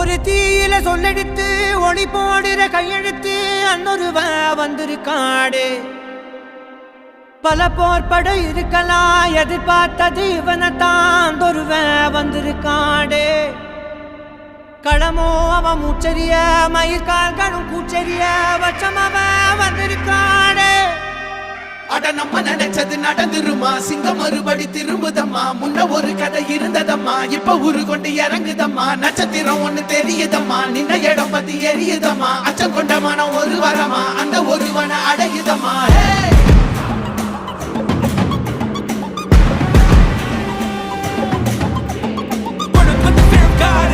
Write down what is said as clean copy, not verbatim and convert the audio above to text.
ஒரு தீயில சொல்லெடுத்து ஒளி போடுற கையெழுத்து அன்னொருவன் வந்திருக்காடு. பல போர்பட இருக்கலாம் எதிர்பார்த்தது இவனைத்தான் ஒருவன் வந்திருக்காடு. களமோ அவன் மூச்சரிய மயிர்கால்களும் கூச்சரிய வச்சம் அவன் வந்திருக்காடு. அட நம்ம நினைச்சது நடந்துருமா, சிங்கம் மறுபடி திரும்புதம்மா. முன்ன ஒரு கதை இருந்ததம்மா, இப்ப ஊரு கொண்டு இறங்குதம்மா. நட்சத்திரம் ஒண்ணு தெரியுதம்மா, நின்ன இடம் பத்தி எரியுதம்மா. அச்சம் கொண்ட மனம் ஒரு வரமா, அந்த ஒருவனை அடையுதம்மா. God